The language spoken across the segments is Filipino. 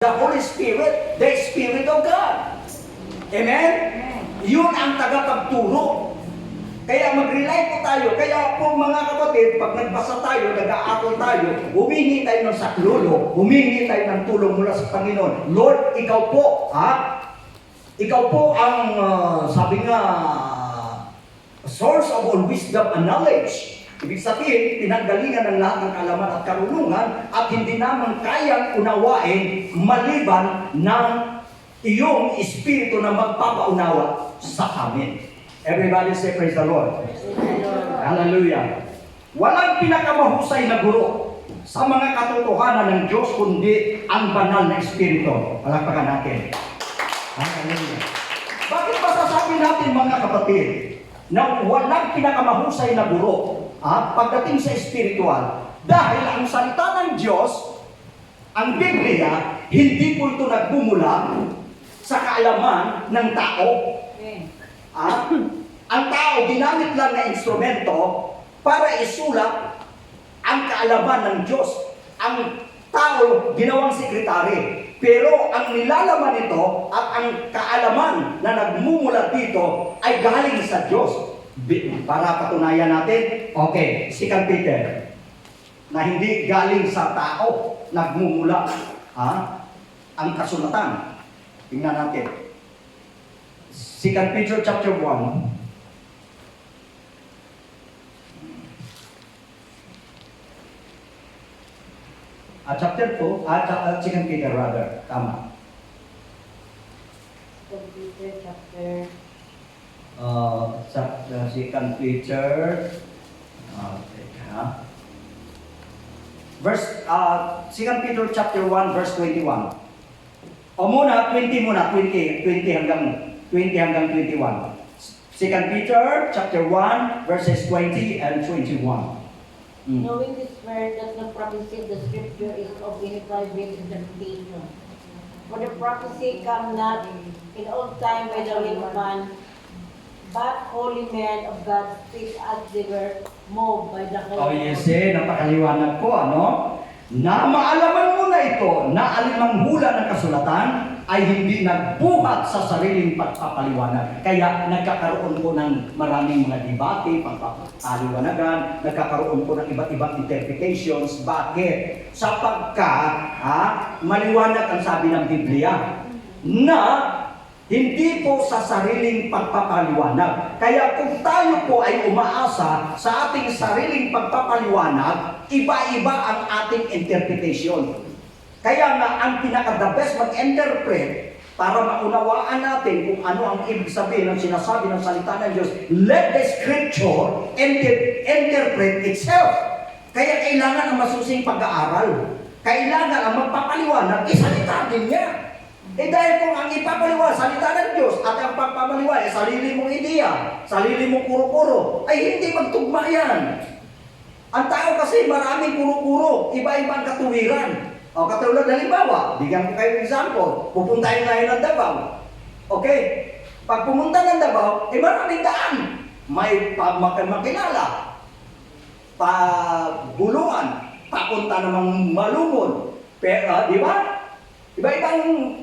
The Holy Spirit, the Spirit of God. Amen? Yun ang tagapagturo. Kaya mag-rely po tayo. Kaya po mga kapatid, pag nagbasa tayo, nag-aaral tayo, humingi tayo ng saklolo, humingi tayo ng tulong mula sa Panginoon. Lord, ikaw po, ikaw po ang, sabi nga, source of all wisdom and knowledge. Ibig sabihin, pinanggalingan ng lahat ng kaalaman at karunungan at hindi naman kayang unawain maliban ng iyong espiritu na magpapaunawa sa amin. Everybody say praise the Lord. Hallelujah. Walang pinakamahusay na guro sa mga katotohanan ng Diyos kundi ang banal na espiritu. Palakpakan natin. Hallelujah. Bakit masasabi natin mga kapatid na walang pinakamahusay na guro pagdating sa espiritual? Dahil ang salita ng Diyos, ang Biblia, hindi po ito nagmumula sa kaalaman ng tao. Ang tao ginamit lang na instrumento para isulat ang kaalaman ng Diyos. Ang tao ginawang sekretary. Pero ang nilalaman nito at ang kaalaman na nagmumula dito ay galing sa Diyos. Para patunayan natin, okay, 2 Peter, na hindi galing sa tao, nagmumula ang kasulatan. Tingnan natin. 2 Peter chapter 1. Chapter 2, 2 Peter rather, tama. 2 Peter chapter 2 Peter, verse, 2 Peter chapter 1, verse 21. O muna, 20 hanggang 21. 2 Peter chapter 1, verses 20 and 21. Knowing this word that the prophecy of the scripture is of infallible interpretation. For the prophecy come not in old time by the will of man, but holy men of God speak as they were moved by the Holy Spirit. Napakaliwanag po, na maalaman mo na ito na alinmang hula ng kasulatan ay hindi nagbuhat sa sariling pagpapaliwanag. Kaya nagkakaroon po ng maraming mga debate, pagpapaliwanagan, nagkakaroon po ng iba't ibang interpretations. Bakit? Sapagkat maliwanag ang sabi ng Biblia na hindi po sa sariling pagpapaliwanag. Kaya kung tayo po ay umaasa sa ating sariling pagpapaliwanag, iba-iba ang ating interpretation. Kaya nga, ang pinaka-the best mag-interpret para maunawaan natin kung ano ang ibig sabihin ng sinasabi ng salita ng Diyos, let the scripture interpret itself. Kaya kailangan ang masusing pag-aaral. Kailangan ang magpapaliwanag, isalita din niya. Dahil kung ang ipapaliwanag, salita ng Diyos, at ang pagpapaliwanag, sarili mong ideya, sarili mong kuro-kuro, ay hindi magtugma yan. Ang tao kasi maraming kuro-kuro, iba-ibang katuwiran. O katulad halimbawa, bigyan ko kayo ng example, pupuntahin tayo ng Davao. Okay? Pag pumunta ng Davao, maraming daan. May makilala, pagulungan, papunta namang Malumon. Pero, di ba? Iba-ibang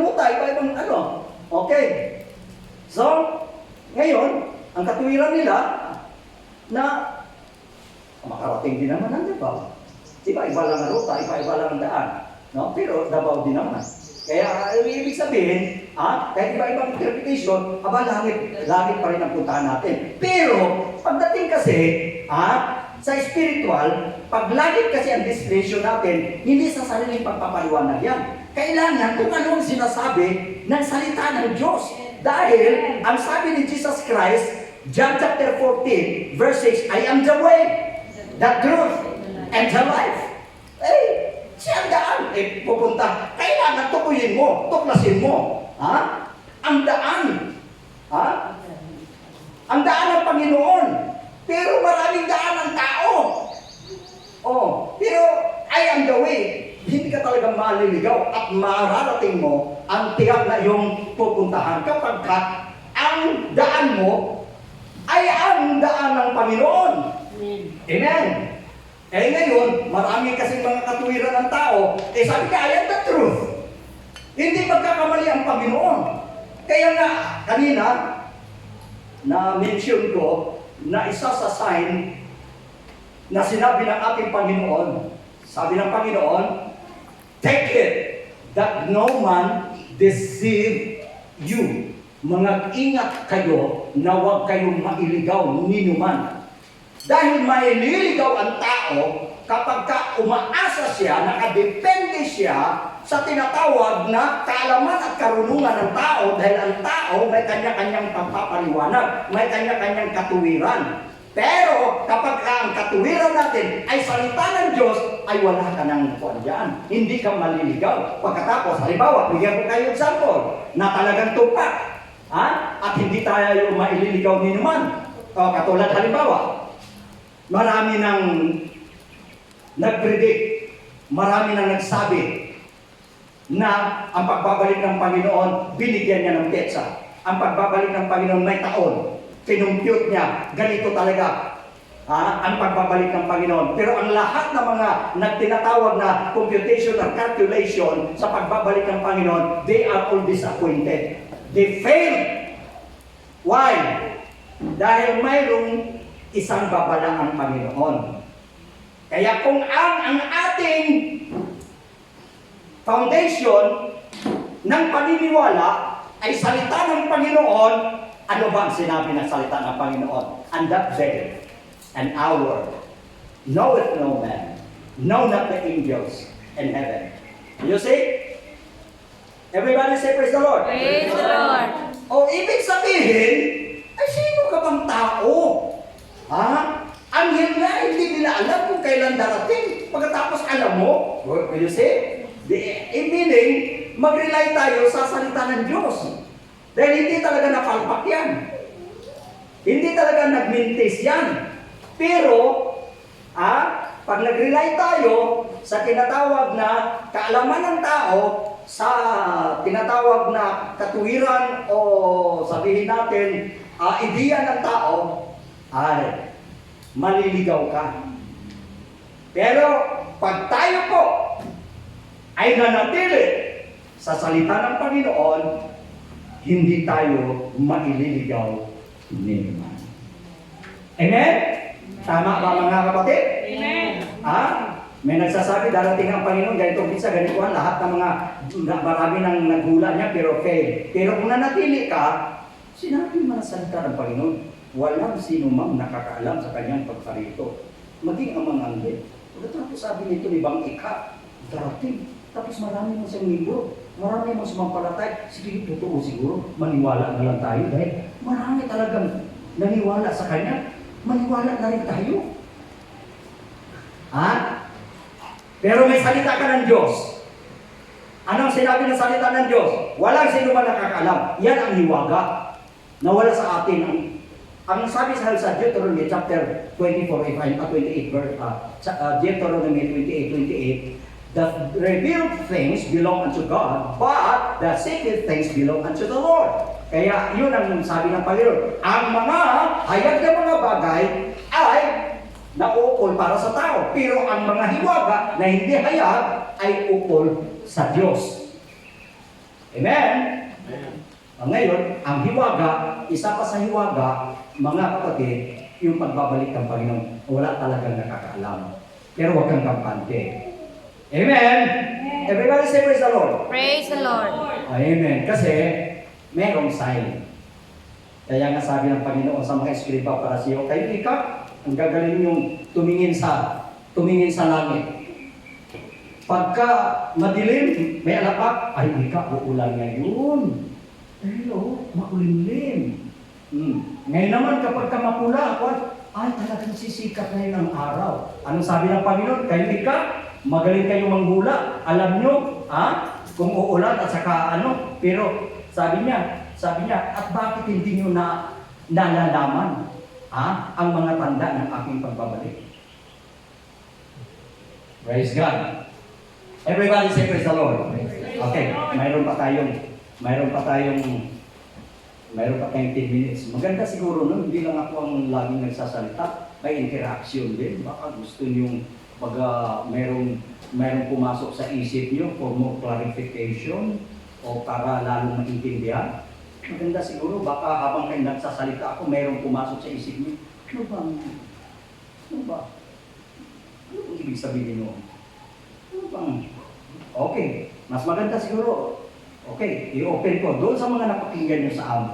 ruta, iba-ibang ano. Okay. So, ngayon, ang katuwiran nila na makarating din naman ang Davao. Iba-iba lang ang ruta, iba-iba lang ang daan. No? Pero Davao din naman. Kaya, ibig sabihin, kahit iba-ibang interpretation, langit pa rin ang puntahan natin. Pero, pagdating kasi, sa spiritual, pag langit kasi ang destination natin, hindi sa sariling pagpapaliwanag yan. Kailangan kung ano ang sinasabi ng salita ng Diyos. Dahil, ang sabi ni Jesus Christ, John chapter 14, verse 6, I am the way, the truth, and the life. Siya ang daan. Pupunta. Kailangan tukuyin mo, tuklasin mo. Ang daan. Ang daan ng Panginoon. Pero maraming daan ng tao. Pero I am the way. Hindi ka talagang maliligaw at mararating mo ang tiyak na iyong pupuntahan kapag ang daan mo ay ang daan ng Panginoon. Amen. Eh ngayon, marami kasing mga katuwiran ng tao, eh sabi niya, I am the truth. Hindi magkakamali ang Panginoon. Kaya nga, kanina, na-mention ko na isa sa sign na sinabi ng ating Panginoon, sabi ng Panginoon, take it that no man deceive you. Mag-ingat kayo na huwag kayong mailigaw ninuman. Dahil maililigaw ang tao kapag umaasa siya, nakadepende siya sa tinatawag na kaalaman at karunungan ng tao dahil ang tao may kanya-kanyang pagpapaliwanag, may kanya-kanyang katuwiran. Pero kapag ang katuwiran natin ay salita ng Diyos, ay wala ka ng kuwan dyan. Hindi ka maliligaw. Pagkatapos, halimbawa, bigyan ko kayo example na talagang tupak. At hindi tayo maililigaw ni naman. Katulad halimbawa, marami nang nag-predict, marami nang nagsabi na ang pagbabalik ng Panginoon, binigyan niya ng petsa. Ang pagbabalik ng Panginoon may taon. Kinumpute niya, ganito talaga ang pagbabalik ng Panginoon. Pero ang lahat ng mga nagtinatawag na computation or calculation sa pagbabalik ng Panginoon, they are all disappointed. They failed. Why? Dahil mayroong isang babala ang Panginoon. Kaya kung ang ating foundation ng paniniwala ay salita ng Panginoon, ano ba ang sinabi ng salita ng Panginoon? And that day, an hour, knoweth no man, no not the angels in heaven. You see? Everybody say, praise the Lord. Praise the Lord. O ibig sabihin, ay sino ka bang tao? Anghel na, hindi nila alam kung kailan darating. Pagkatapos alam mo, will you say? Meaning, mag-rely tayo sa salita ng Diyos. Dahil hindi talaga napalpak yan. Hindi talaga nagmintis yan. Pero, pag nag-rely tayo sa tinatawag na kaalaman ng tao, sa tinatawag na katuwiran o sabihin natin, ideya ng tao, ay maliligaw ka. Pero pag tayo po ay nanatili sa salita ng Panginoon, hindi tayo maililigaw ni naman. Amen? Tama ba mga kapatid? Amen. May nagsasabi, darating ang Panginoon, ganito pizza, ganito lahat ng mga, marami nang naghula niya, pero fail. Pero kung nanatili ka, sinabi mo na salita ng Panginoon, walang sino mang nakakaalam sa kanyang pagparito. Maging ang mga anghel. Pagkatapos sabi nito ni Bang Ika, darating. Tapos marami mo siyang libro, marami mo sumampalatay. Sige, totoo siguro, maniwala na lang tayo dahil marami talagang naniwala sa kanya. Maniwala na rin tayo. Pero may salita ka ng Diyos. Anong sinabi ng salita ng Diyos? Walang sino man nakakaalam. Yan ang hiwaga na wala sa atin. Ang sabi sa Deuteronomy chapter 24, 28 verse, Deuteronomy 28, the revealed things belong unto God, but the secret things belong unto the Lord. Kaya yun ang sabi ng Panginoon. Ang mga hayag na mga bagay ay naukol para sa tao. Pero ang mga hiwaga na hindi hayag ay ukol sa Diyos. Amen? Ngayon, ang hiwaga, isa pa sa hiwaga, mga kapatid, yung pagbabalik ng Panginoon, wala talagang nakakaalam. Pero huwag kang kampante. Amen? Everybody say praise the Lord. Praise the Lord. Amen. Kasi, merong sign. Kaya nga sabi ng Panginoon sa mga eskriba para siyo, kayo ika, ang gagaling yung tumingin sa langit. Pagka madilim, may alapak, ay ika, uulan ngayon. Pero, maulimlim. Ngayon naman, kapag ka mapula, ay talagang sisikat na yun ang araw. Anong sabi ng Panginoon? Kayo ika, magaling kayo manghula. Alam nyo, kung uulan at saka pero sabi niya, at bakit hindi nyo nalalaman ang mga tanda ng aking pagbabalik? Praise God. Everybody say praise the Lord. Okay, mayroon pa tayong 10 minutes. Maganda siguro nun, hindi lang ako ang laging nagsasalita. May interaction din. Baka gusto niyong pag merong pumasok sa isip nyo for more clarification o para lalong maintindihan, maganda siguro baka habang kayo nagsasalita ako, merong pumasok sa isip nyo. Ano ba? Ano ba? Ano bang ibig sabihin mo? Ano bang? Okay, mas maganda siguro. Okay, i-open ko doon sa mga napakinggan nyo sa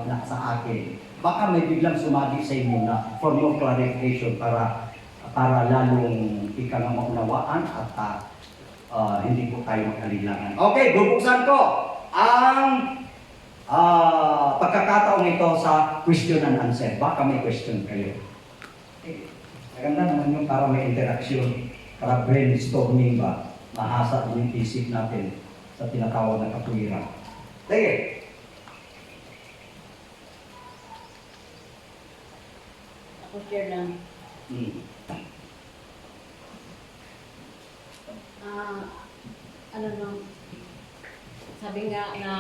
akin. Baka may biglang sumagi sa inyo na for more clarification para lalong ika nga maunawaan at hindi po tayo magkalilangan. Okay, bubuksan ko ang pagkakataong ito sa question and answer. Baka may question kayo. Okay. Maganda naman yung para may interaction, para brainstorming ba, mahasa din yung isip natin sa tinatawag na katwiran. Sige. Ako share lang. Ano no? Sabi nga na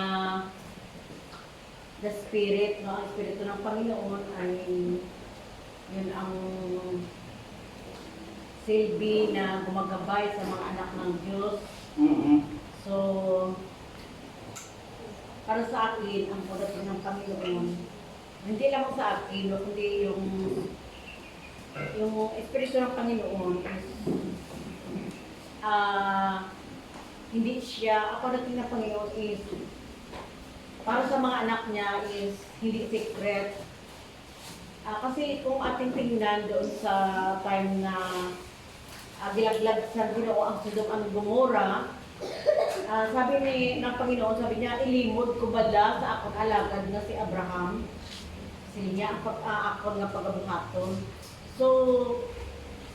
the spirit, no, ang espiritu ng Panginoon ay yun ang silbi na gumagabay sa mga anak ng Diyos. So, para sa akin, ang pagdating ng Panginoon, hindi lang sa akin, kundi yung espiritu ng Panginoon is hindi siya, ang pagdating ng Panginoon is para sa mga anak niya is hindi secret. Kasi kung ating tingnan doon sa time na gilaglag sa Ginoo ang Sodom at Gomora, sabi ng Panginoon, sabi niya, ilimod ko bala sa akong alagad na si Abraham. Sila niya ang akon nga pagabuhaton. So,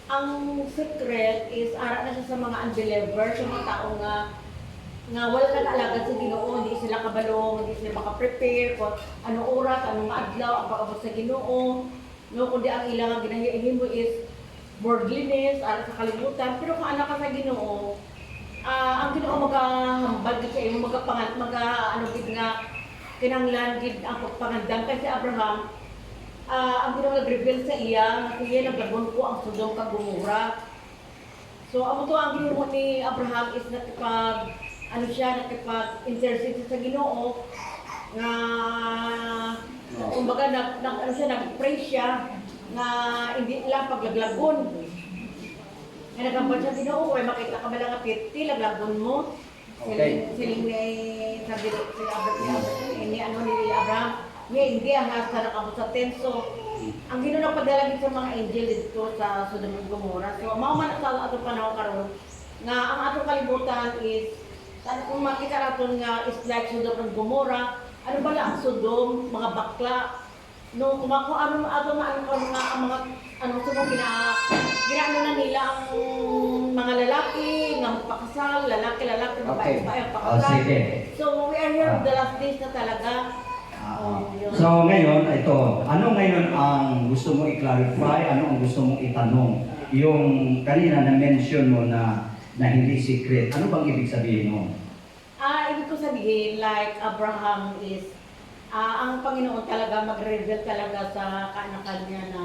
ang secret is ara na siya sa mga unbelievers, sa mga tao nga wala nag-alagad sa Ginoo, hindi sila kabalo, hindi sila maka-prepare kung anong oras, anong adlaw, ang pag-abot sa Ginoo. No, kundi ang ilang ginahihin mo is worldliness, ara sa kalibutan. Pero kung anak ka sa Ginoo, ang Ginoo magahambal gid sa imo, kinanglan gid ang pagpangandam kay si Abraham. Ang Ginoo nag-reveal sa iya nga siya naglabon ko ang Sodom kag Gomora. So amo to ang Ginoo ni Abraham is nakipag-intercede sa Ginoo nga kumbaga nag-pray siya na hindi lang paglaglagon. Nga nagambal siya Ginoo, ay makita ka ba lang apiti, laglagon mo. Okay. Siling sabi ni Abraham, nga hindi ang nasa nakabot sa tent. So, ang Ginoo nagpadala sa mga angel dito sa Sodom at Gomora. So, mauman sa atong panahon karon nga ang atong kalibutan is kung makita natin nga is like Sodom at Gomora, ano ba lang ang Sodom, mga bakla, no, kung ano ato nga ang mga sumong ginaano na nila ang mga lalaki nga magpakasal, lalaki, babae, pakasal. Sige. So we are here the last days na talaga. Yun. So ngayon, ito, ano ngayon ang gusto mo i-clarify, ano ang gusto mong itanong? Yung kanina na-mention mo na hindi secret, ano bang ibig sabihin mo? Ibig ko sabihin, like Abraham is, ang Panginoon talaga mag-reveal talaga sa kaanakan niya na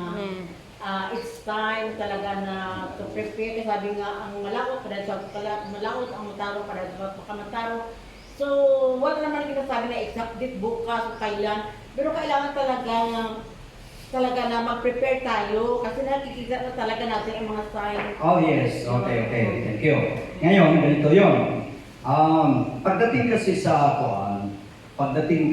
it's time talaga na to prepare. Sabi nga, ang malawot para sa malawot, ang mataro para sa pagkamataro. So, wala naman sinasabi na exact date bukas o kailan, pero kailangan talaga na mag-prepare tayo kasi nakikita na talaga natin ang mga sign. Oh yes, okay, thank you. Ngayon, ganito yun. Pagdating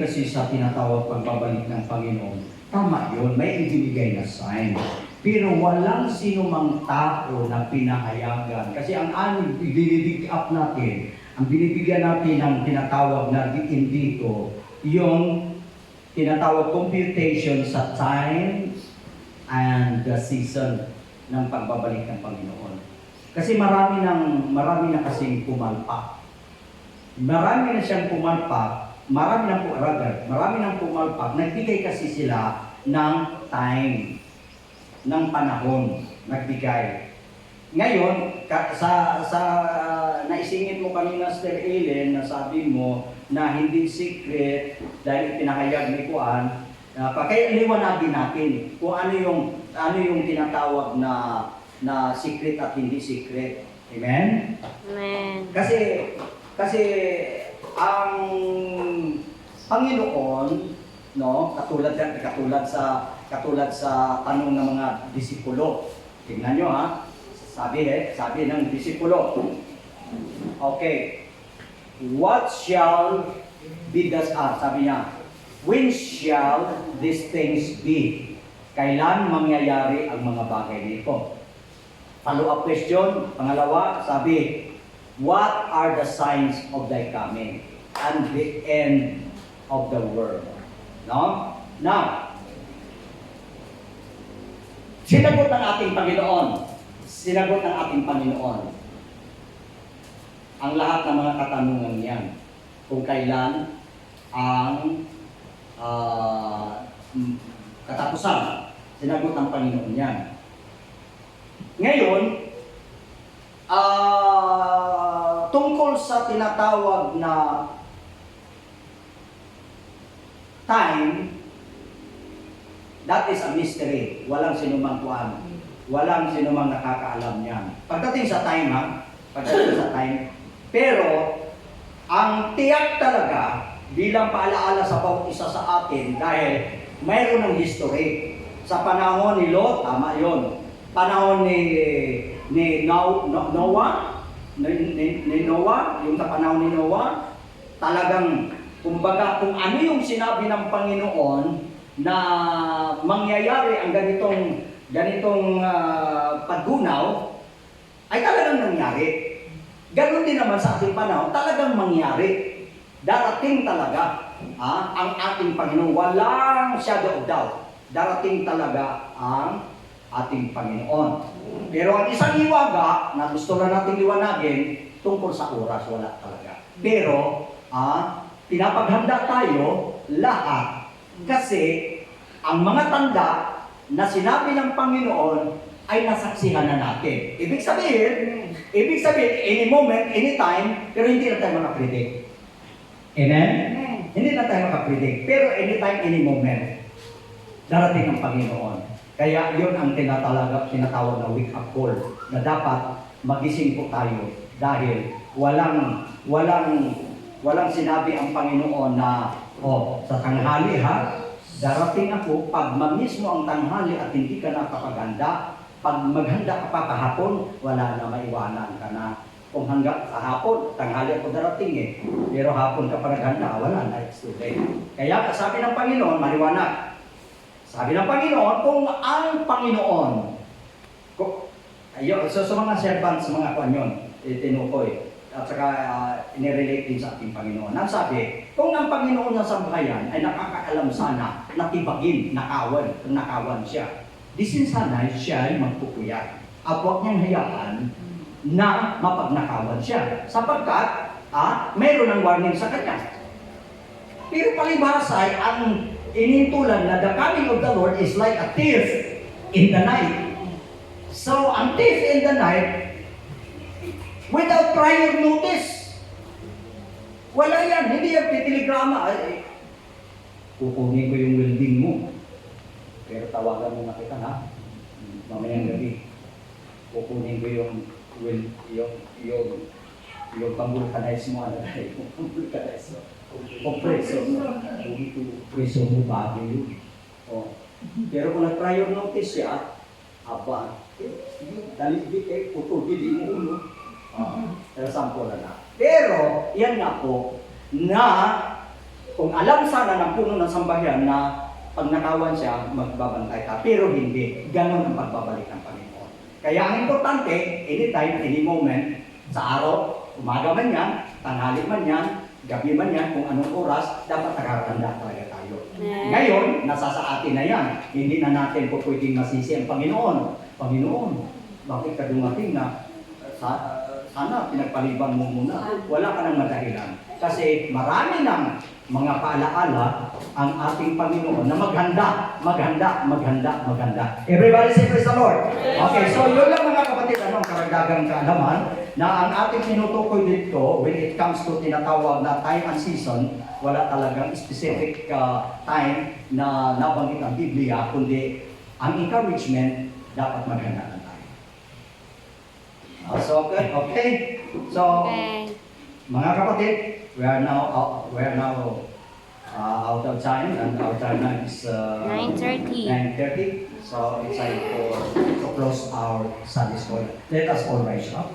kasi sa tinatawag pagbabalik ng Panginoon, tama yun, may ibinigay na sign. Pero walang sino mang tao na pinahayagan. Kasi ang i-dig up natin, ang binibigyan natin ng tinatawag na diin dito, yung tinatawag computation sa time and the season ng pagbabalik ng Panginoon. Kasi marami na kasing pumalpak. Marami na siyang pumalpak, marami nang pumalpak, nagbigay kasi sila ng time, ng panahon, nagbigay. Ngayon, sa naisingit mo kanina, Sister Ellen, na sabi mo na hindi secret dahil pinahayag ni Juan, kaya liwanagin natin kung ano yung tinatawag na na secret at hindi secret. Amen? Amen. Kasi ang Panginoon, no, katulad sa tanong ng mga disipulo. Tingnan nyo ha. Sabi ng disipulo. Okay. What shall be sabi niya, when shall these things be? Kailan mangyayari ang mga bagay nito? Follow-up question, pangalawa, sabi, what are the signs of thy coming and the end of the world? No? Now, sinagot ng ating Panginoon ang lahat ng mga katanungan niyan. Kung kailan ang katapusan, sinagot ng Panginoon niyan. Ngayon, tungkol sa tinatawag na time, that is a mystery. Walang sinumang nakakaalam niyan. Pagdating sa time, pero ang tiyak talaga bilang paalaala sa bawat isa sa atin dahil mayroon ng history. Sa panahon ni Lot, tama yun. Panahon ni Noah, yung sa panahon ni Noah, talagang, kumbaga, kung ano yung sinabi ng Panginoon na mangyayari ang ganitong paggunaw, ay talagang nangyari. Ganon din naman sa ating panahon, talagang mangyari. Darating talaga ang ating Panginoon. Walang shadow of doubt. Darating talaga ang ating Panginoon. Pero ang isang hiwaga na gusto na natin liwanagin tungkol sa oras, wala talaga. Pero pinapaghanda tayo lahat kasi ang mga tanda na sinabi ng Panginoon ay nasaksihan na natin. Ibig sabihin, any moment, any time, pero hindi na tayo makapredict. Amen? Hindi na tayo makapredict. Pero anytime, any moment, darating ang Panginoon. Kaya yun ang tinatawag na wake-up call na dapat magising po tayo dahil walang sinabi ang Panginoon na sa tanghali darating ako pag mismo ang tanghali at hindi ka nakapaganda, pag maghanda ka pa kahapon, wala na, maiwanan ka na. Kung hanggang sa hapon, tanghali ako darating pero hapon ka pa naghanda, wala na, it's too late. Kaya sabi ng Panginoon, maliwanag. Sabi ng Panginoon, kung ang Panginoon, sa mga servants, mga kanyon, tinukoy, at saka inirelate din sa ating Panginoon. Ang sabi, kung ang Panginoon ng sambahayan ay nakakaalam sana, natibagin, nakawan siya, disin sana siya ay magpupuyat. At huwag niyang hayaan na mapagnakawan siya. Sapagkat, mayroon ng warning sa kanya. Pero palibhasa ay ang inintulan na the coming of the Lord is like a thief in the night. So, ang thief in the night, without prior notice, wala yan, hindi yan pitiligrama. Kukunin ko yung welding mo. Pero tawagan mo na kita mamayang gabi. Kukunin ko yung pang-vulcanize mo, yung pang-vulcanize mo. Kompreso mo bago yun. Pero kung nag-prior notice siya, dalibig putulbili mo ulo. Pero sampo na. Pero, yan nga po, na kung alam sana ng puno ng sambahayan na pag nakawan siya, magbabantay ka. Pero hindi. Ganon ang pagbabalik ng Panginoon. Kaya ang importante, anytime, any moment, sa araw, umaga man yan, tanghali man yan, gabi man yan, kung anong oras, dapat nakakatanda talaga tayo. Ngayon, nasa sa atin na yan. Hindi na natin po pwedeng masisi ang Panginoon. Panginoon, bakit ka dumating na sana pinagpaliban mo muna? Wala ka nang madahilan. Kasi marami ng mga paalaala ang ating Panginoon na maghanda. Everybody say praise the Lord. Okay, so yun lang mga kapatid, karagdagang kaalaman na ang ating tinutukoy dito when it comes to tinatawag na time and season, wala talagang specific time na nabanggit ang Biblia, kundi ang encouragement, dapat maghanda na tayo. So, okay. So, Okay. mga kapatid, we are now out of time, and our time now is 9:30. 9:30. So it's time to close our Sunday school. Let us all rise up.